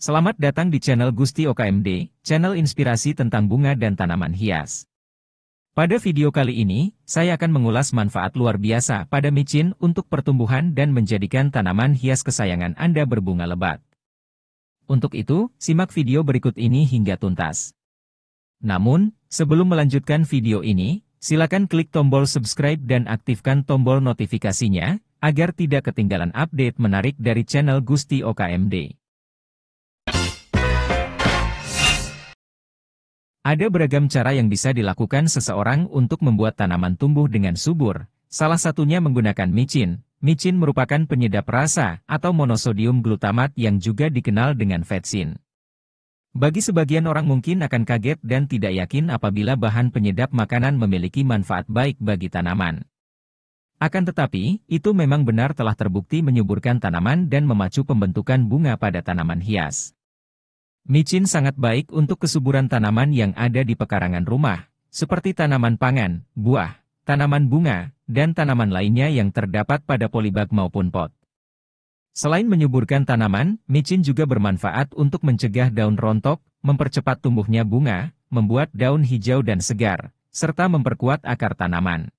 Selamat datang di channel Gusti OKMD, channel inspirasi tentang bunga dan tanaman hias. Pada video kali ini, saya akan mengulas manfaat luar biasa pada micin untuk pertumbuhan dan menjadikan tanaman hias kesayangan Anda berbunga lebat. Untuk itu, simak video berikut ini hingga tuntas. Namun, sebelum melanjutkan video ini, silakan klik tombol subscribe dan aktifkan tombol notifikasinya, agar tidak ketinggalan update menarik dari channel Gusti OKMD. Ada beragam cara yang bisa dilakukan seseorang untuk membuat tanaman tumbuh dengan subur, salah satunya menggunakan micin. Micin merupakan penyedap rasa atau monosodium glutamat yang juga dikenal dengan vetsin. Bagi sebagian orang mungkin akan kaget dan tidak yakin apabila bahan penyedap makanan memiliki manfaat baik bagi tanaman. Akan tetapi, itu memang benar telah terbukti menyuburkan tanaman dan memacu pembentukan bunga pada tanaman hias. Micin sangat baik untuk kesuburan tanaman yang ada di pekarangan rumah, seperti tanaman pangan, buah, tanaman bunga, dan tanaman lainnya yang terdapat pada polybag maupun pot. Selain menyuburkan tanaman, micin juga bermanfaat untuk mencegah daun rontok, mempercepat tumbuhnya bunga, membuat daun hijau dan segar, serta memperkuat akar tanaman.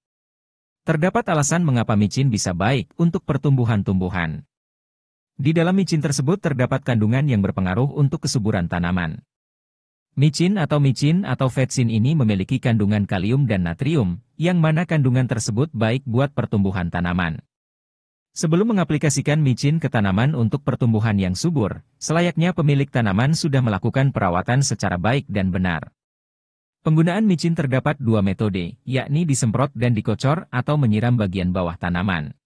Terdapat alasan mengapa micin bisa baik untuk pertumbuhan tumbuhan. Di dalam micin tersebut terdapat kandungan yang berpengaruh untuk kesuburan tanaman. Micin atau vetsin ini memiliki kandungan kalium dan natrium, yang mana kandungan tersebut baik buat pertumbuhan tanaman. Sebelum mengaplikasikan micin ke tanaman untuk pertumbuhan yang subur, selayaknya pemilik tanaman sudah melakukan perawatan secara baik dan benar. Penggunaan micin terdapat dua metode, yakni disemprot dan dikocor atau menyiram bagian bawah tanaman.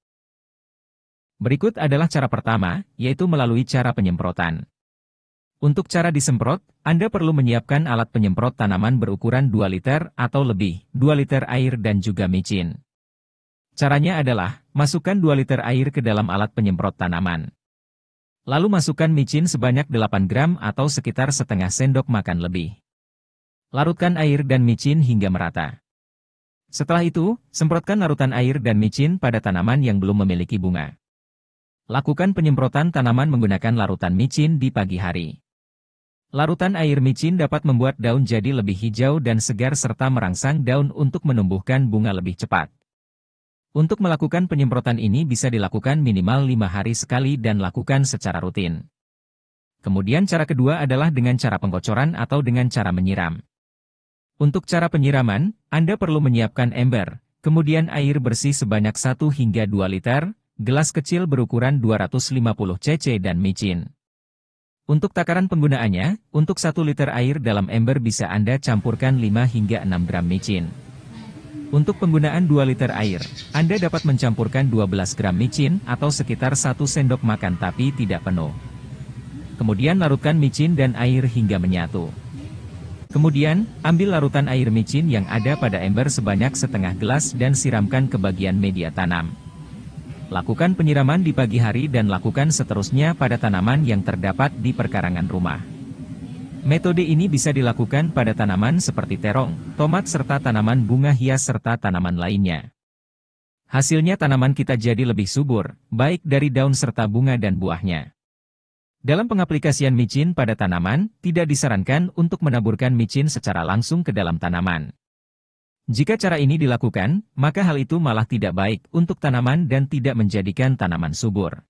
Berikut adalah cara pertama, yaitu melalui cara penyemprotan. Untuk cara disemprot, Anda perlu menyiapkan alat penyemprot tanaman berukuran 2 liter atau lebih, 2 liter air dan juga micin. Caranya adalah, masukkan 2 liter air ke dalam alat penyemprot tanaman. Lalu masukkan micin sebanyak 8 gram atau sekitar setengah sendok makan lebih. Larutkan air dan micin hingga merata. Setelah itu, semprotkan larutan air dan micin pada tanaman yang belum memiliki bunga. Lakukan penyemprotan tanaman menggunakan larutan micin di pagi hari. Larutan air micin dapat membuat daun jadi lebih hijau dan segar serta merangsang daun untuk menumbuhkan bunga lebih cepat. Untuk melakukan penyemprotan ini bisa dilakukan minimal 5 hari sekali dan lakukan secara rutin. Kemudian cara kedua adalah dengan cara pengkocoran atau dengan cara menyiram. Untuk cara penyiraman, Anda perlu menyiapkan ember, kemudian air bersih sebanyak 1 hingga 2 liter, gelas kecil berukuran 250 cc dan micin. Untuk takaran penggunaannya, untuk 1 liter air dalam ember bisa Anda campurkan 5 hingga 6 gram micin. Untuk penggunaan 2 liter air, Anda dapat mencampurkan 12 gram micin atau sekitar 1 sendok makan tapi tidak penuh. Kemudian larutkan micin dan air hingga menyatu. Kemudian, ambil larutan air micin yang ada pada ember sebanyak setengah gelas dan siramkan ke bagian media tanam. Lakukan penyiraman di pagi hari dan lakukan seterusnya pada tanaman yang terdapat di perkarangan rumah. Metode ini bisa dilakukan pada tanaman seperti terong, tomat serta tanaman bunga hias serta tanaman lainnya. Hasilnya tanaman kita jadi lebih subur, baik dari daun serta bunga dan buahnya. Dalam pengaplikasian micin pada tanaman, tidak disarankan untuk menaburkan micin secara langsung ke dalam tanaman. Jika cara ini dilakukan, maka hal itu malah tidak baik untuk tanaman dan tidak menjadikan tanaman subur.